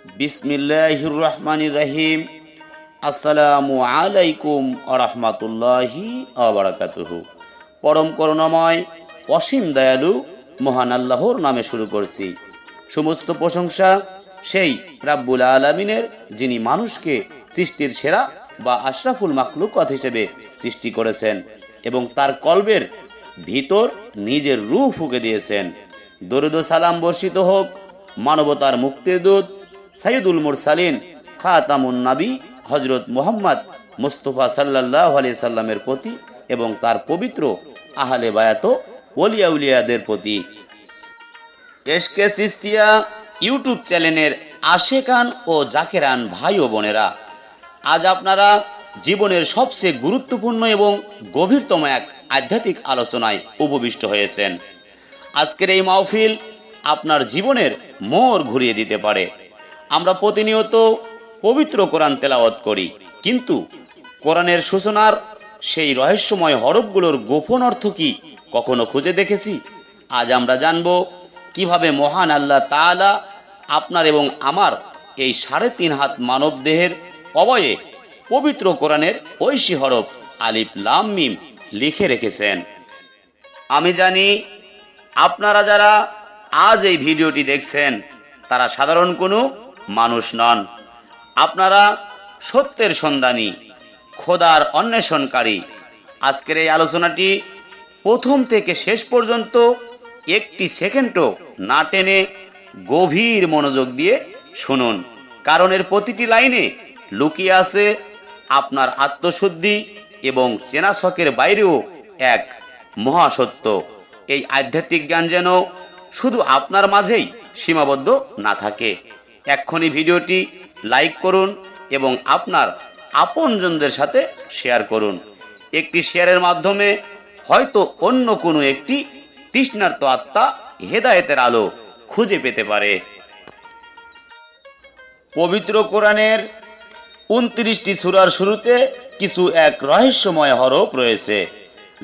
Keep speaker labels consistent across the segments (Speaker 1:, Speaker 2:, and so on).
Speaker 1: বিসমিল্লাহির রহমানির রহিম। আসসালামু আলাইকুম ওয়া রাহমাতুল্লাহি ওয়া বারাকাতুহু। পরম করুণাময় অসীম দয়ালু মহান আল্লাহর নামে শুরু করছি। সমস্ত প্রশংসা সেই রাব্বুল আলামিনের, যিনি মানুষকে সৃষ্টির সেরা বা আশরাফুল মাখলুকাত হিসেবে সৃষ্টি করেছেন এবং তার কলবের ভিতর নিজের রূহ ফুঁকে দিয়েছেন। দরুদ ও সালাম বর্ষিত হোক মানবতার মুক্তির দূত সাইয়্যিদুল মুরসালিন খাতামুন নবী হযরত মুহাম্মদ মুস্তাফা সাল্লাল্লাহু আলাইহি সাল্লামের প্রতি এবং তার পবিত্র আহলে বায়াত ওলিয়া উলিয়াদের প্রতি। এশকে চিশতিয়া ইউটিউব চ্যানেলের আশেকান ও জাকেরান ভাই ও বোনেরা, আজ আপনারা জীবনের সবচেয়ে গুরুত্বপূর্ণ এবং গভীরতম এক আধ্যাত্মিক আলোচনায় উপবিষ্ট হয়েছেন। আজকের এই মাহফিল আপনার জীবনের মোড় ঘুরিয়ে দিতে পারে। আমরা প্রতিনিয়ত পবিত্র কোরআন তেলাওয়াত করি, কিন্তু কোরআনের সূচনার সেই রহস্যময় হরফগুলোর গোপন অর্থ কি কখনো খুঁজে দেখেছি? আজ আমরা জানব কিভাবে মহান আল্লাহ তাআলা আপনার এবং আমার এই 3.5 হাত মানব দেহের অবয়ে পবিত্র কোরআনের ঐশী হরফ আলিফ লাম মিম লিখে রেখেছেন। আমি জানি আপনারা যারা আজ এই ভিডিওটি দেখছেন তারা সাধারণ কোনো মানুষ নন। আপনারা সত্যের সন্ধানী, খোদার অন্বেষণকারী। আজকের এই আলোচনাটি প্রথম থেকে শেষ পর্যন্ত একটি সেকেন্ডও না টেনে গভীর মনোযোগ দিয়ে শুনুন, কারণ এর প্রতিটি লাইনে লুকিয়ে আছে আপনার আত্মশুদ্ধি এবং চেনা ছকের বাইরেও এক মহাসত্য। এই আধ্যাত্মিক জ্ঞান যেন শুধু আপনার মাঝেই সীমাবদ্ধ না থাকে। এক্ষুনি ভিডিওটি লাইক করুন এবং আপনার আপনজনদের সাথে শেয়ার করুন। একটি শেয়ারের মাধ্যমে হয়তো অন্য কোনো একটি তৃষ্ণার্ত আত্মা হেদায়েতের আলো খুঁজে পেতে পারে। পবিত্র কোরআনের 29টি সূরার শুরুতে কিছু এক রহস্যময় হরফ রয়েছে,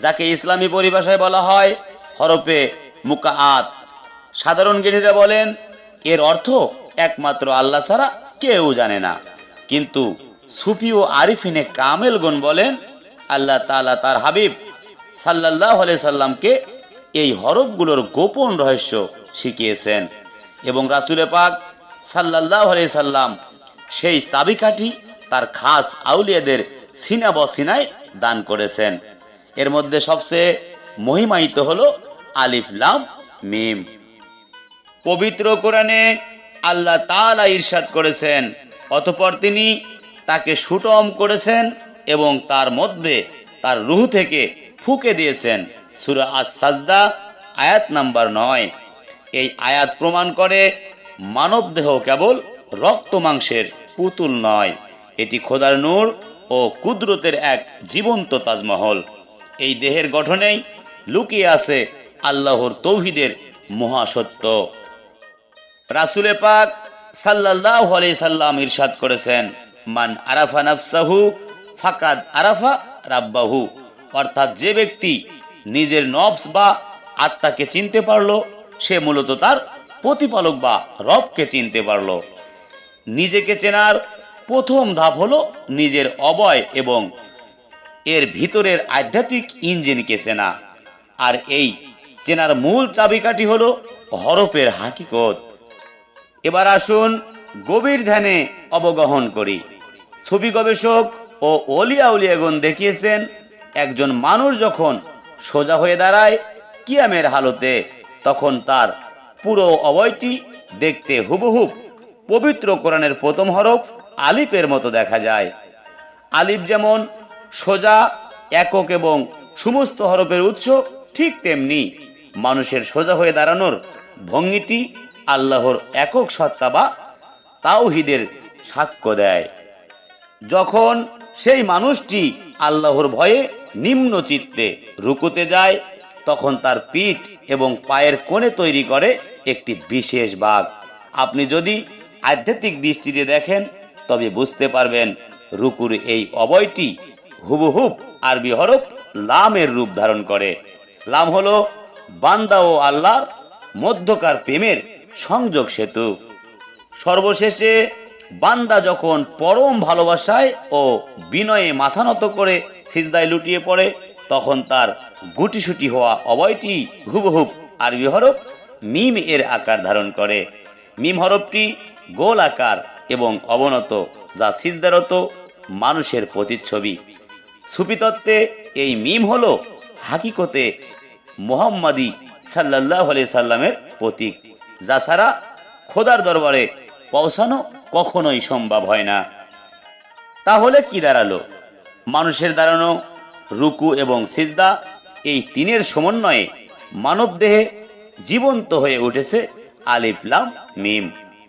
Speaker 1: যাকে ইসলামী পরিভাষায় বলা হয় হরফে মুকাআত। সাধারণ জ্ঞানীরা বলেন এর অর্থ একমাত্র আল্লাহ ছাড়া কেউ জানে না, কিন্তু সুফি ও আরিফিনে কামেলগণ বলেন আল্লাহ তাআলা তার হাবিব সাল্লাল্লাহু আলাইহি সাল্লামকে এই হরফগুলোর গোপন রহস্য শিখিয়েছেন এবং রাসূল পাক সাল্লাল্লাহু আলাইহি সাল্লাম সেই চাবিকাঠি তার খাস আউলিয়াদের সিনা বসিনায় দান করেছেন। এর মধ্যে সবচেয়ে মহিমান্বিত হলো আলিফ লাম মিম। পবিত্র কোরআনে আল্লাহ তাআলা ইরশাদ করেছেন, অতঃপর তিনি তাকে সুটম করেছেন এবং তার মধ্যে তার রূহ থেকে ফুঁকে দিয়েছেন। সূরা আস-সাজদা আয়াত নাম্বার 9। এই আয়াত প্রমাণ করে মানব দেহ কেবল রক্ত মাংসের পুতুল নয়, এটি খোদার নূর ও কুদরতের এক জীবন্ত তাজমহল। এই দেহের গঠনেই লুকিয়ে আছে আল্লাহর তৌহিদের মহাসত্য। রাসূল পাক সাল্লাল্লাহু আলাইহি সাল্লাম ইরশাদ করেছেন, মান আরাফা নাফসাহু ফাকাদ আরাফা রাব্বাহু, অর্থাৎ যে ব্যক্তি নিজের নফস বা আত্মাকে চিনতে পারল সে মূলত তার প্রতিপালক বা রবকে চিনতে পারল। নিজেকে চেনার প্রথম ধাপ হলো নিজের অবয় এবং এর ভিতরের আধ্যাত্মিক ইঞ্জিনকে চেনা, আর এই চেনার মূল চাবিকাঠি হলো হরফের হাকিকত। এবার আসুন গভীর ধ্যানে অবগাহন করি। ছবি গবেষক ও ওলিয়া উলিয়াগণ দেখিয়েছেন একজন মানুষ যখন সোজা হয়ে দাঁড়ায় কিয়ামের হালতে, তখন তার পুরো অবয়টি দেখতে হুবহুব পবিত্র কোরআনের প্রথম হরফ আলিফের মতো দেখা যায়। আলিফ যেমন সোজা, একক এবং সমস্ত হরফের উৎস, ঠিক তেমনি মানুষের সোজা হয়ে দাঁড়ানোর ভঙ্গিটি আল্লাহর একক সত্তা বা তাওহীদের সাক্ষ্য দেয়। যখন সেই মানুষটি আল্লাহর ভয়ে নিম্ন চিত্তে রুকুতে যায়, তখন তার পিঠ এবং পায়ের কোণে তৈরি করে একটি বিশেষ বাঁক। আপনি যদি আধ্যাত্মিক দৃষ্টিতে দেখেন তবে বুঝতে পারবেন রুকুর এই অবয়টি হুবহুব আরবি হরফ লামের রূপ ধারণ করে। লাম হলো বান্দা ও আল্লাহর মধ্যকার প্রেমের সংযোগ সেতু। সর্বশেষে বান্দা যখন পরম ভালোবাসায় ও বিনয়ে মাথা নত করে সিজদায় লুটিয়ে পড়ে, তখন তার গুটিসুটি হওয়া অবয়টি হুবহুব আরবি হরফ মিম এর আকার ধারণ করে। মিম হরফটি গোল আকার এবং অবনত, যা সিজদারত মানুষের প্রতিচ্ছবি। সুফি তত্ত্বে এই মিম হলো হাকিকতে মুহাম্মাদি সাল্লাল্লাহু আলাইহি সাল্লামের প্রতীক, যা ছাড়া খোদার দরবারে পৌঁছানো কখনোই সম্ভব হয় না। তাহলে কি দাঁড়ালো? মানুষের দাঁড়ানো, রুকু এবং সিজদা, এই তিনের সমন্বয়ে মানবদেহে জীবন্ত হয়ে উঠেছে আলিফ লাম মিম।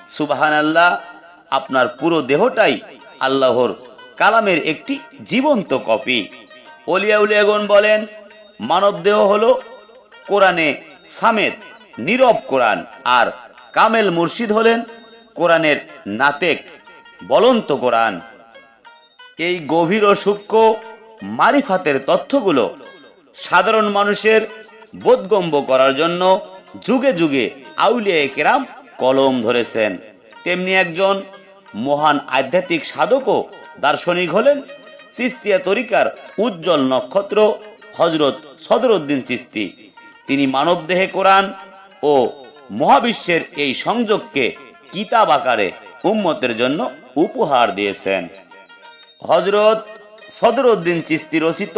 Speaker 1: সুবহানাল্লাহ, আপনার পুরো দেহটাই আল্লাহর কালামের একটি জীবন্ত কপি। ওলিয়া উলিয়াগণ বলেন, মানব দেহ হলো কোরআনে সামেত, নীরব কোরআন, আর কামেল মুর্শিদ হলেন কোরআনের নাতেক, বলন্ত কোরআন। এই গভীর ও সূক্ষ্ম মারিফাতের তথ্যগুলো সাধারণ মানুষের বোধগম্য করার জন্য যুগে যুগে আউলিয়া কেরাম কলম ধরেছেন। তেমনি একজন মহান আধ্যাত্মিক সাধক ও দার্শনিক হলেন চিস্তিয়া তরিকার উজ্জ্বল নক্ষত্র হযরত সদরউদ্দিন চিস্তি। তিনি মানবদেহে কোরআন ও মহাবিশ্বের এই সংযোগকে কিতাব আকারে উম্মতের জন্য উপহার দিয়েছেন। হযরত সদরউদ্দিন চিস্তি রচিত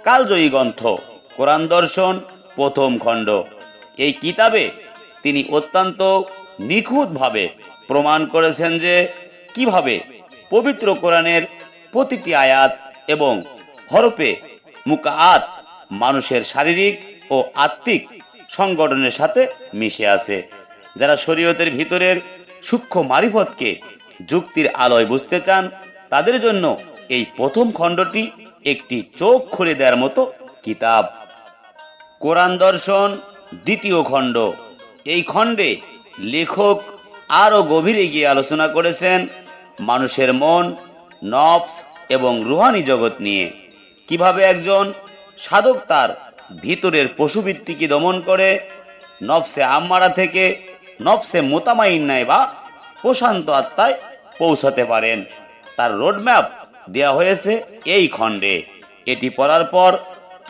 Speaker 1: কালজয়ী গ্রন্থ কোরআন দর্শন প্রথম খণ্ড, এই কিতাবে তিনি অত্যন্ত নিখুঁতভাবে প্রমাণ করেছেন যে কিভাবে পবিত্র কোরআনের প্রতিটি আয়াত এবং হরফে মুকাআত মানুষের শারীরিক ও আত্মিক সংগঠনের সাথে মিশে আছে। যারা শরীয়তের ভিতরের সূক্ষ্ম মারিফতকে যুক্তির আলোয় বুঝতে চান, তাদের জন্য এই প্রথম খণ্ডটি একটি চোখ খুলে দেওয়ার মতো কিতাব। কোরআন দর্শন দ্বিতীয় খণ্ড, এই খণ্ডে লেখক আরও গভীরে গিয়ে আলোচনা করেছেন মানুষের মন, নফস এবং রুহানি জগৎ নিয়ে। কিভাবে একজন সাধক তার ভিতরের পশুবৃত্তিকে দমন করে নফসে আম্মারা থেকে নফসে মুতামাইন্নায় বা প্রশান্ত আত্মায় পৌঁছাতে পারেন, তার রোডম্যাপ দেওয়া হয়েছে এই খণ্ডে। এটি পড়ার পর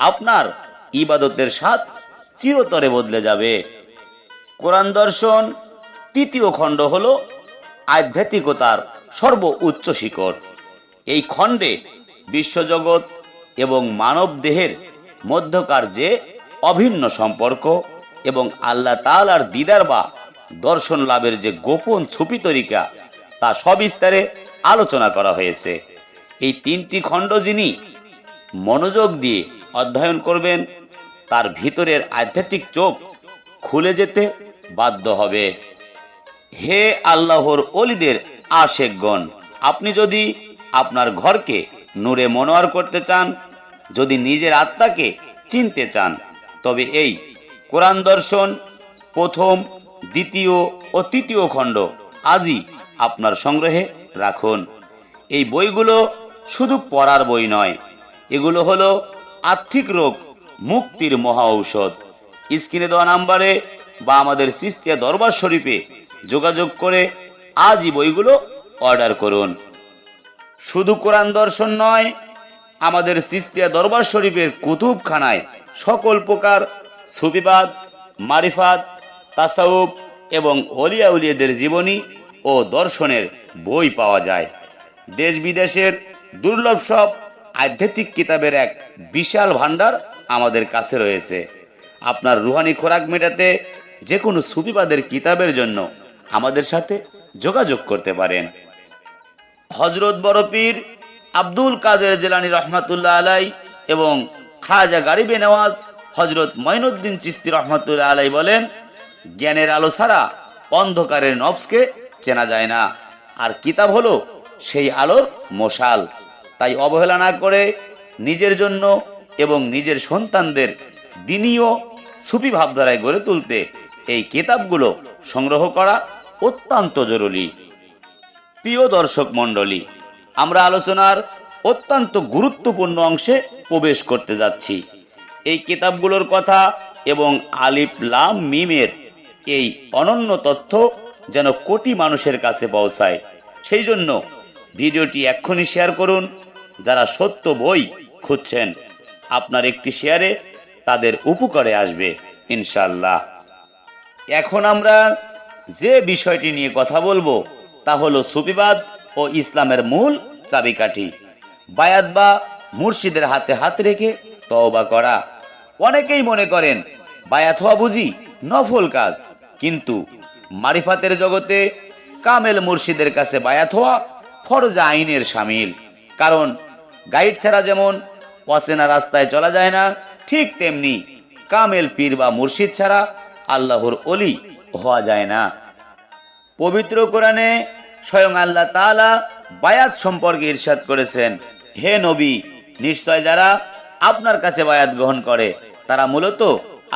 Speaker 1: আপনার ইবাদতের স্বাদ চিরতরে বদলে যাবে। কোরআন দর্শন তৃতীয় খণ্ড হল আধ্যাত্মিকতার সর্বোচ্চ শিখর। এই খণ্ডে বিশ্বজগৎ এবং মানব দেহের মধ্যকার যে অভিন্ন সম্পর্ক এবং আল্লাহ তাআলার দিদার বা দর্শন লাভের যে গোপন ছুপি তরিকা, তা সবিস্তারে আলোচনা করা হয়েছে। এই তিনটি খণ্ড যিনি মনোযোগ দিয়ে অধ্যয়ন করবেন, তার ভিতরের আধ্যাত্মিক চোখ খুলে যেতে বাধ্য হবে। হে আল্লাহর ওলিদের আশেকগণ, আপনি যদি আপনার ঘরকে নূরে মনোয়ার করতে চান, যদি নিজের আত্মাকে চিনতে চান, তবে এই কোরআন দর্শন প্রথম, দ্বিতীয় ও তৃতীয় খণ্ড আজই আপনার সংগ্রহে রাখুন। এই বইগুলো শুধু পড়ার বই নয়, এগুলো হলো আর্থিক রোগ মুক্তির মহা ঔষধ। স্ক্রিনে দেওয়া নাম্বারে বা আমাদের চিস্তিয়া দরবার শরীফে যোগাযোগ করে আজই বইগুলো অর্ডার করুন। শুধু কোরআন দর্শন নয়, আমাদের চিস্তিয়া দরবার শরীফের কুতুবখানায় সকল প্রকার সুফিবাদ, মারিফাত, তাসাউফ এবং ওলিয়া উলিয়াদের জীবনী ও দর্শনের বই পাওয়া যায়। দেশ বিদেশের দুর্লভ সব আধ্যাত্মিক কিতাবের এক বিশাল ভান্ডার আমাদের কাছে রয়েছে। আপনার রুহানি খোরাক মেটাতে যে কোনো সুফিবাদের কিতাবের জন্য আমাদের সাথে যোগাযোগ করতে পারেন। হযরত বড়পীর আব্দুল কাদের জিলানী রহমাতুল্লাহ আলাই এবং খাজা গরিবে নওয়াজ হযরত মঈনুদ্দিন চিশতি রহমাতুল্লাহ আলাই বলেন, জ্ঞানের আলো ছাড়া অন্ধকারের নফসকে চেনা যায় না, আর কিতাব হলো সেই আলোর মশাল। তাই অবহেলা না করে নিজের জন্য এবং নিজের সন্তানদের দ্বীনি ও সুফি ভাবধারায় গড়ে তুলতে এই কিতাবগুলো সংগ্রহ করা অত্যন্ত জরুরি। প্রিয় দর্শক মণ্ডলী, আমরা আলোচনার অত্যন্ত গুরুত্বপূর্ণ অংশে প্রবেশ করতে যাচ্ছি। এই কিতাবগুলোর কথা এবং আলিফ লাম মিমের এই অনন্য তথ্য যেন কোটি মানুষের কাছে পৌঁছায়। সেই জন্য ভিডিওটি এক্ষুনি শেয়ার করুন। যারা সত্য বই খুঁজছেন, আপনার একটি শেয়ারে তাদের উপকারে আসবে ইনশাআল্লাহ। এখন আমরা যে বিষয়টি নিয়ে কথা বলবো তা হলো সুফিবাদ ও ইসলামের মূল চাবিকাঠি, বায়াত বা মুর্শিদের হাতে হাত রেখে তওবা করা। অনেকেই মনে করেন বায়াত হওয়া বুঝি নফল কাজ, কিন্তু মারিফাতের জগতে কামেল মুর্শিদের কাছে বায়াত হওয়া ফরজ আইনের শামিল। কারণ গাইড ছাড়া যেমন অচেনা রাস্তায় চলা যায় না, ঠিক তেমনি কামেল পীর বা মুর্শিদ ছাড়া আল্লাহর ওলি হওয়া যায় না। পবিত্র কোরআনে স্বয়ং আল্লাহ তাআলা বায়াত সম্পর্কে ইরশাদ করেছেন, হে নবী, নিশ্চয় যারা আপনার কাছে বায়াত গ্রহণ করে তারা মূলত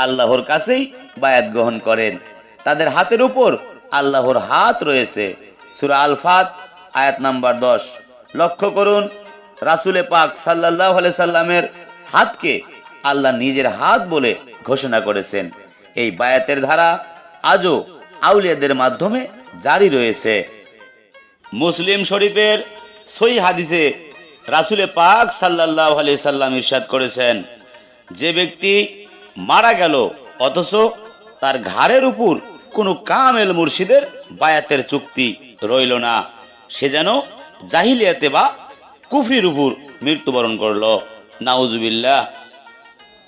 Speaker 1: আল্লাহর কাছেই বায়াত গ্রহণ করেন। তাদের হাতের উপর আল্লাহর হাত রয়েছে। সূরা আল ফাত আয়াত নাম্বার 10। লক্ষ্য করুন, রাসূলে পাক সাল্লাল্লাহু আলাইহি সাল্লামের হাতকে আল্লাহ নিজের হাত বলে ঘোষণা করেছেন। এই বায়াতের ধারা আজও আউলিয়াদের মাধ্যমে জারি রয়েছে। মুসলিম শরীফের সহিহ হাদিসে রাসূলে পাক সাল্লাল্লাহু আলাইহি সাল্লাম ইরশাদ করেছেন, যে ব্যক্তি মারা গেল অথচ তার ঘাড়ের উপর কোনো কামেল মুর্শিদের বায়াতের চুক্তি রইল না, সে যেন জাহিলিয়াতে বা কুফরির উপর মৃত্যুবরণ করল। নাউজুবিল্লাহ।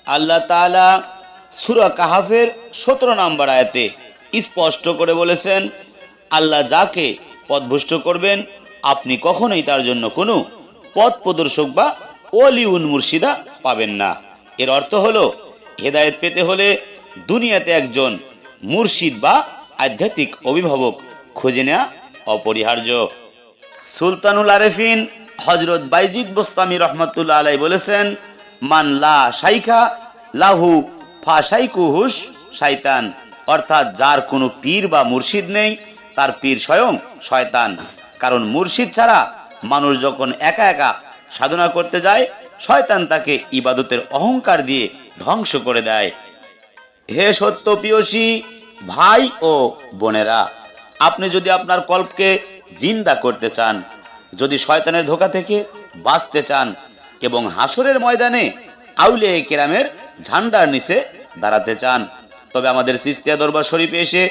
Speaker 1: আল্লাহ তাআলা সূরা কাহাফের 17 নম্বর আয়াতে স্পষ্ট করে বলেছেন, আল্লাহ যাকে পথভ্রষ্ট করবেন আপনি কখনোই তার জন্য কোনো পথ প্রদর্শক বা ওলিউন মুর্শিদা পাবেন না। এর অর্থ হলো হেদায়েত পেতে হলে দুনিয়াতে একজন মুর্শিদ বা আধ্যাত্মিক অভিভাবক খুঁজে নেওয়া অপরিহার্য। সুলতানুল আরেফিন হযরত বাইজিদ বোস্তামি রহমাতুল্লাহ আলাইহি বলেছেন, মান লা শাইখা লাহু ফা শাইকুহুস শয়তান, অর্থাৎ যার কোনো পীর বা মুর্শিদ নেই তার পীর স্বয়ং শয়তান। কারণ মুর্শিদ ছাড়া মানুষ যখন একা একা সাধনা করতে যায়, শয়তান তাকে ইবাদতের অহংকার দিয়ে ধ্বংস করে দেয়। হে সত্য প্রিয়সী ভাই ও বোনেরা, আপনি যদি আপনার কল্পকে জিন্দা করতে চান, যদি শয়তানের ধোঁকা থেকে বাঁচতে চান এবং হাসরের ময়দানে আউলিয়া কেরামের ঝান্ডার নিচে দাঁড়াতে চান, তবে আমাদের চিশতিয়া দরবার শরীফে এসে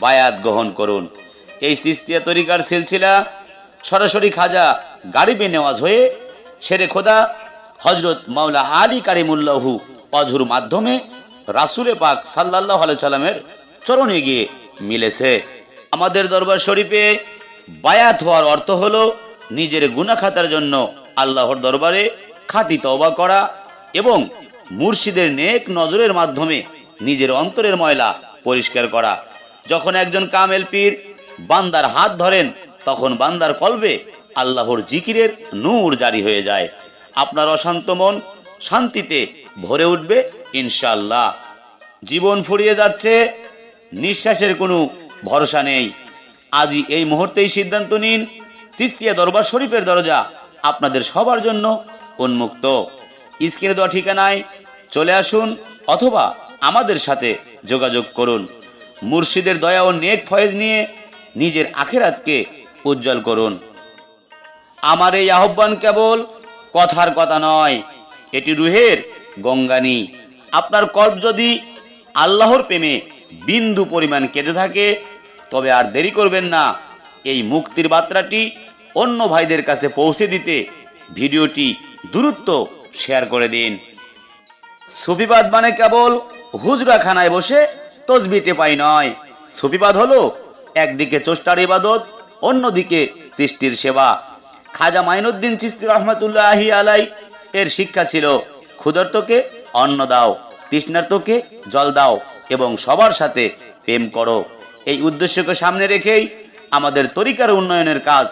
Speaker 1: বায়াত গ্রহণ করুন। এই চিশতিয়া তরিকার সিলসিলা সরাসরি খাজা গারিবে নেওয়াজ হয়ে শেরে খোদা হযরত মাওলা আলী কারিমুল্লাহু অজহুর মাধ্যমে রাসূলে পাক সাল্লাল্লাহু আলাইহি সাল্লামের চরণে গিয়ে মিলেছে। আমাদের দরবার শরীফে বায়াত হওয়ার অর্থ হলো নিজের গুনাহ খাতার জন্য আল্লাহর দরবারে খাঁটি তওবা করা এবং মুর্শিদের নেক নজরের মাধ্যমে নিজের অন্তরের ময়লা পরিষ্কার করা। যখন একজন কামেল পীর বান্দার হাত ধরেন তখন বান্দার কলবে আল্লাহর জিকিরের নূর জারি হয়ে যায়। আপনার অশান্ত মন শান্তিতে ভরে উঠবে ইনশাআল্লাহ। জীবন ফুরিয়ে যাচ্ছে, নিঃশ্বাসের কোনো ভরসা নেই। আজই এই মুহূর্তেই সিদ্ধান্ত নিন, চিশতিয়া দরবার শরীফের দরজা আপনাদের সবার জন্য উন্মুক্ত। স্ক্রিনে দেওয়া ঠিকানায় চলে আসুন অথবা আমাদের সাথে যোগাযোগ করুন। মুর্শিদের দয়া ও নেক ফয়েজ নিয়ে নিজের আখিরাতকে উজ্জ্বল করুন। আমার এই আহ্বান কেবল কথার কথা নয়, এটি রুহের গঙ্গানি। আপনার কল্প যদি আল্লাহর প্রেমে বিন্দু পরিমাণ কেঁদে থাকে তবে আর দেরি করবেন না। এই মুক্তির বার্তাটি অন্য ভাইদের কাছে পৌঁছে দিতে ভিডিওটি দ্রুত শেয়ার করে দিন। সুফিবাদ মানে কেবল হুজরাখানায় বসে তসবিহ টেপাই নয়। সুফিবাদ হলো একদিকে চষ্টার ইবাদত, অন্যদিকে সৃষ্টির সেবা। খাজা মাইনুদ্দিন চিশতি রহমাতুল্লাহি আলাই এর শিক্ষা ছিল, ক্ষুধার্তকে অন্ন দাও, তৃষ্ণার্তকে জল দাও এবং সবার সাথে প্রেম করো। এই উদ্দেশ্যকে সামনে রেখেই আমাদের তরিকার উন্নয়নের কাজ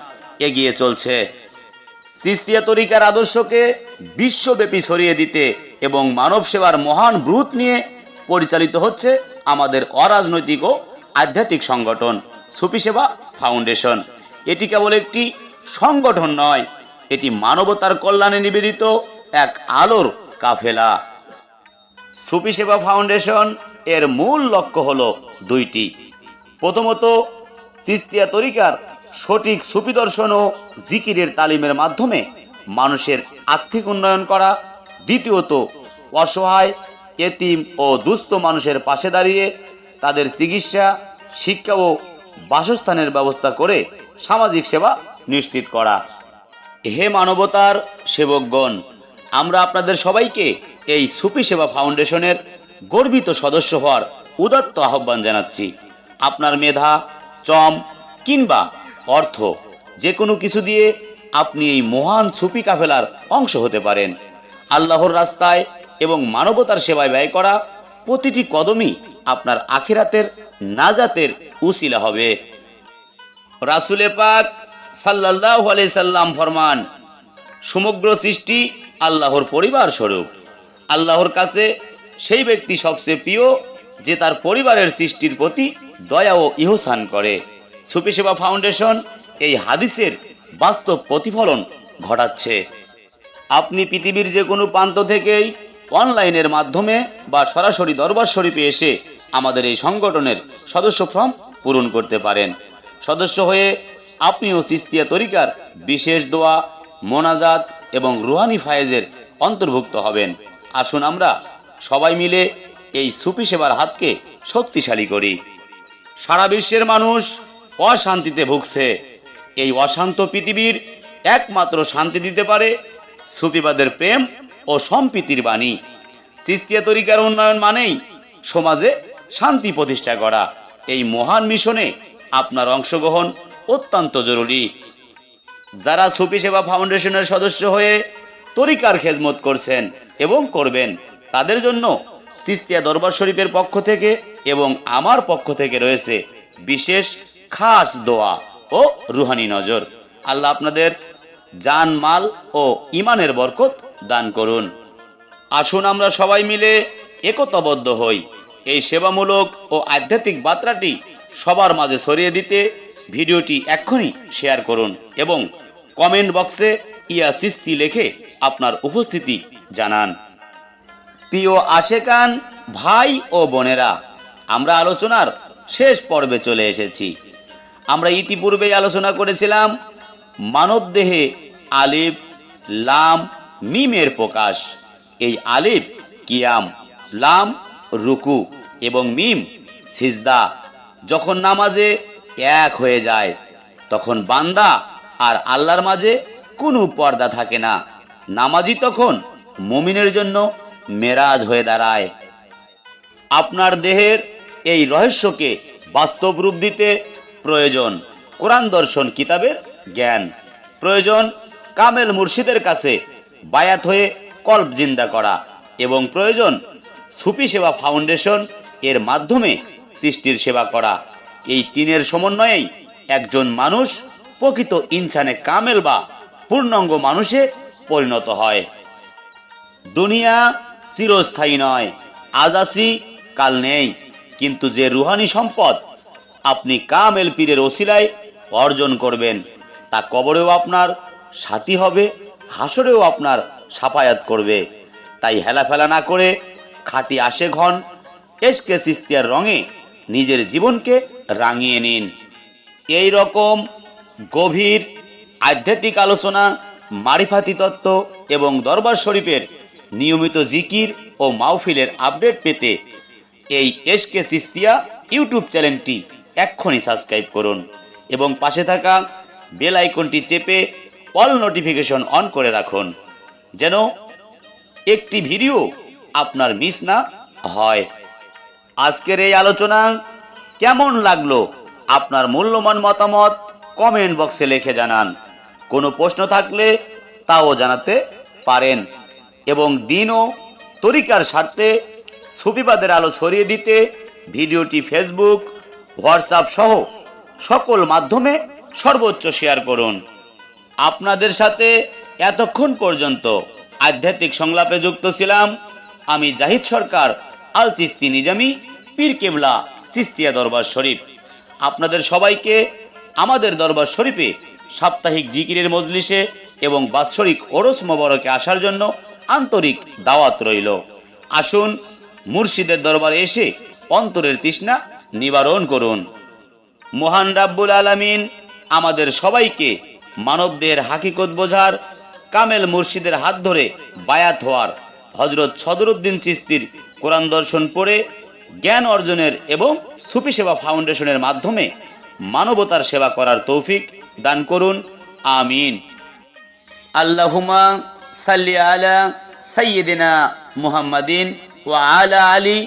Speaker 1: এগিয়ে চলছে। চিশতিয়া তরিকার আদর্শকে বিশ্বব্যাপী ছড়িয়ে দিতে এবং মানব সেবার মহান ব্রুত নিয়ে পরিচালিত হচ্ছে আমাদের অরাজনৈতিক ও আধ্যাত্মিক সংগঠন সুফি সেবা ফাউন্ডেশন। এটি কেবল একটি সংগঠন নয়, এটি মানবতার কল্যাণে নিবেদিত এক আলোর কাফেলা। সুফি সেবা ফাউন্ডেশন এর মূল লক্ষ্য হলো দুইটি। প্রথমত, চিস্তিয়া তরিকার সঠিক সুফি দর্শন ও জিকিরের তালিমের মাধ্যমে মানুষের আর্থিক উন্নয়ন করা। দ্বিতীয়ত, অসহায়, এতিম ও দুস্থ মানুষের পাশে দাঁড়িয়ে তাদের চিকিৎসা, শিক্ষা ও বাসস্থানের ব্যবস্থা করে সামাজিক সেবা নিশ্চিত করা। হে মানবতার সেবকগণ, আমরা আপনাদের সবাইকে এই সুফি সেবা ফাউন্ডেশনের গর্বিত সদস্য হওয়ার উদাত্ত আহ্বান জানাচ্ছি। আপনার মেধা, চম কিংবা অর্থ যে কোনো কিছু দিয়ে আপনি এই মহান সুফি কাফেলার অংশ হতে পারেন। আল্লাহর রাস্তায় এবং মানবতার সেবায় ব্যয় করা প্রতিটি কদমই আপনার আখিরাতের নাজাতের উসিলা হবে। রাসূলে পাক সাল্লাল্লাহু আলাইহি সাল্লাম ফরমান, সমগ্র সৃষ্টি আল্লাহর পরিবার স্বরূপ। আল্লাহর কাছে সেই ব্যক্তি সবচেয়ে প্রিয় যে তার পরিবারের সৃষ্টির প্রতি দয়া ও ইহসান করে। সুফি সেবা ফাউন্ডেশন এই হাদিসের বাস্তব প্রতিফলন ঘটাচ্ছে। আপনি পৃথিবীর যে কোনো প্রান্ত থেকেই অনলাইনের মাধ্যমে বা সরাসরি দরবার শরীফে এসে আমাদের এই সংগঠনের সদস্য ফর্ম পূরণ করতে পারেন। সদস্য হয়ে আপনিও চিস্তিয়া তরিকার বিশেষ দোয়া, মোনাজাত এবং রুহানি ফায়েজের অন্তর্ভুক্ত হবেন। আসুন আমরা সবাই মিলে এই সুফি সেবার হাতকে শক্তিশালী করি। সারা বিশ্বের মানুষ অশান্তিতে ভুগছে। এই অশান্ত পৃথিবীর একমাত্র শান্তি দিতে পারে সুফিবাদের প্রেম ও সম্প্রীতির বাণী। চিস্তিয়া তরিকার উন্নয়ন মানেই সমাজে শান্তি প্রতিষ্ঠা করা। এই মহান মিশনে আপনার অংশগ্রহণ অত্যন্ত জরুরি। যারা সুফি সেবা ফাউন্ডেশনের সদস্য হয়ে তরিকার খেদমত করছেন এবং করবেন, তাদের জন্য চিস্তিয়া দরবার শরীফের পক্ষ থেকে এবং আমার পক্ষ থেকে রয়েছে বিশেষ খাস দোয়া ও রুহানি নজর। আল্লাহ আপনাদের জান, মাল ও ইমানের বরকত দান করুন। আসুন আমরা সবাই মিলে একতাবদ্ধ হই। এই সেবামূলক ও আধ্যাত্মিক বার্তাটি সবার মাঝে ছড়িয়ে দিতে ভিডিওটি এক্ষুনি শেয়ার করুন এবং কমেন্ট বক্সে ইয়া চিস্তি লিখে আপনার উপস্থিতি জানান। প্রিয় আশেকান ভাই ও বোনেরা, আমরা আলোচনার শেষ পর্বে চলে এসেছি। আমরা ইতিপূর্বেই আলোচনা করেছিলাম মানবদেহে আলিফ, লাম, মিমের প্রকাশ। এই আলিফ কিয়াম, লাম রুকু এবং মিম সিজদা। যখন নামাজে এক হয়ে যায় তখন বান্দা আর আল্লাহর মাঝে কোনো পর্দা থাকে না। নামাজি তখন মুমিনের জন্য মেরাজ হয়ে দাঁড়ায়। আপনার দেহের এই রহস্যকে বাস্তব রূপ দিতে প্রয়োজন কোরআন দর্শন কিতাবের জ্ঞান, প্রয়োজন কামেল মুর্শিদের কাছে বায়াত হয়ে কল্প জিন্দা করা এবং প্রয়োজন সুফি সেবা ফাউন্ডেশন এর মাধ্যমে সৃষ্টির সেবা করা। এই তিনের সমন্বয়েই একজন মানুষ প্রকৃত ইনসানে কামেল বা পূর্ণাঙ্গ মানুষে পরিণত হয়। দুনিয়া চিরস্থায়ী নয়, আজ আছি কাল নেই, কিন্তু যে রুহানি সম্পদ আপনি কামেল পীরের ওসিলায় অর্জন করবেন তা কবরেও আপনার সাথী হবে, হাসরেও আপনার সাফায়াত করবে। তাই হেলাফেলা না করে খাঁটি আশে ঘন এশকে চিস্তিয়ার রঙে নিজের জীবনকে রাঙিয়ে নিন। এই রকম গভীর আধ্যাত্মিক আলোচনা, মারিফাতি তত্ত্ব এবং দরবার শরীফের নিয়মিত জিকির ও মাহফিলের আপডেট পেতে এই এশকে চিস্তিয়া ইউটিউব চ্যানেলটি এক্ষুনি সাবস্ক্রাইব করুন এবং পাশে থাকা বেল আইকনটি চেপে অল নোটিফিকেশন অন করে রাখুন, যেন একটি ভিডিও আপনার মিস না হয়। আজকের এই আলোচনা কেমন লাগলো আপনার মূল্যবান মতামত কমেন্ট বক্সে লিখে জানান। কোনো প্রশ্ন থাকলে তাও জানাতে পারেন এবং দিন ও তরিকার স্বার্থে সুফিবাদের আলো ছড়িয়ে দিতে ভিডিওটি ফেসবুক, হোয়াটসঅ্যাপ সহ সকল মাধ্যমে সর্বোচ্চ শেয়ার করুন। আপনাদের সাথে এতক্ষণ পর্যন্ত আধ্যাত্মিক সংলাপে যুক্ত ছিলাম আমি জাহিদ সরকার আল চিস্তি নিজামী, পীর কেবলা, চিস্তিয়া দরবার শরীফ। আপনাদের সবাইকে আমাদের দরবার শরীফে সাপ্তাহিক জিকিরের মজলিসে এবং বাৎসরিক ওরস মোবারকে আসার জন্য আন্তরিক দাওয়াত রইল। আসুন মুর্শিদের দরবারে এসে অন্তরের তৃষ্ণা নিবারণ করুন। মহান রাব্বুল আলামিন আমাদের সবাইকে মানবদের হাকিকত বোঝার, কামেল মুর্শিদের হাত ধরে বায়াত হওয়ার, হযরত সদরুদ্দিন চিশতির কোরআন দর্শন পড়ে জ্ঞান অর্জনের এবং সুফি সেবা ফাউন্ডেশনের মাধ্যমে মানবতার সেবা করার তৌফিক দান করুন। আমিন। আল্লাহুম্মা সাল্লি আলা সাইয়্যিদিনা মুহাম্মাদিন ওয়া আলা আলি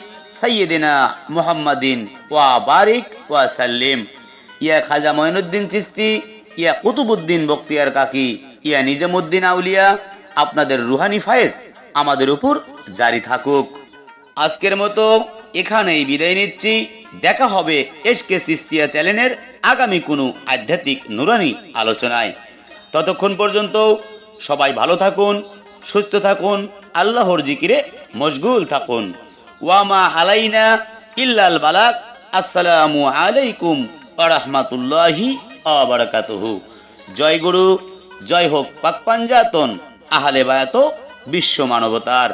Speaker 1: সাইয়্যিদিনা মুহাম্মাদিন ওয়া বারিক ওয়া সাল্লিম। ইয়া খাজা মঈনুদ্দিন চিশতি, ইয়া কুতুবউদ্দিন বখতিয়ার কাকি, ইয়া নিজামুদ্দিন আউলিয়া, আপনাদের রুহানি ফায়েজ আমাদের উপর জারি থাকুক। আজকের মতো এখানেই বিদায় নিচ্ছি। দেখা হবে এসকে চিশতিয়া চ্যানেলের আগামী কোনো আধ্যাত্মিক নুরানি আলোচনায়। ততক্ষণ পর্যন্ত সবাই ভালো থাকুন, সুস্থ থাকুন, আল্লাহর জিকিরে মশগুল থাকুন। ওয়ামা আলাইনা ইল্লাল বালাগ। আসসালামু আলাইকুম ওয়া রাহমাতুল্লাহি ওয়া বারাকাতুহু। জয় গুরু, জয় হোক পাক পাঞ্জাতন, আহলে বায়াত বিশ্ব মানবতার।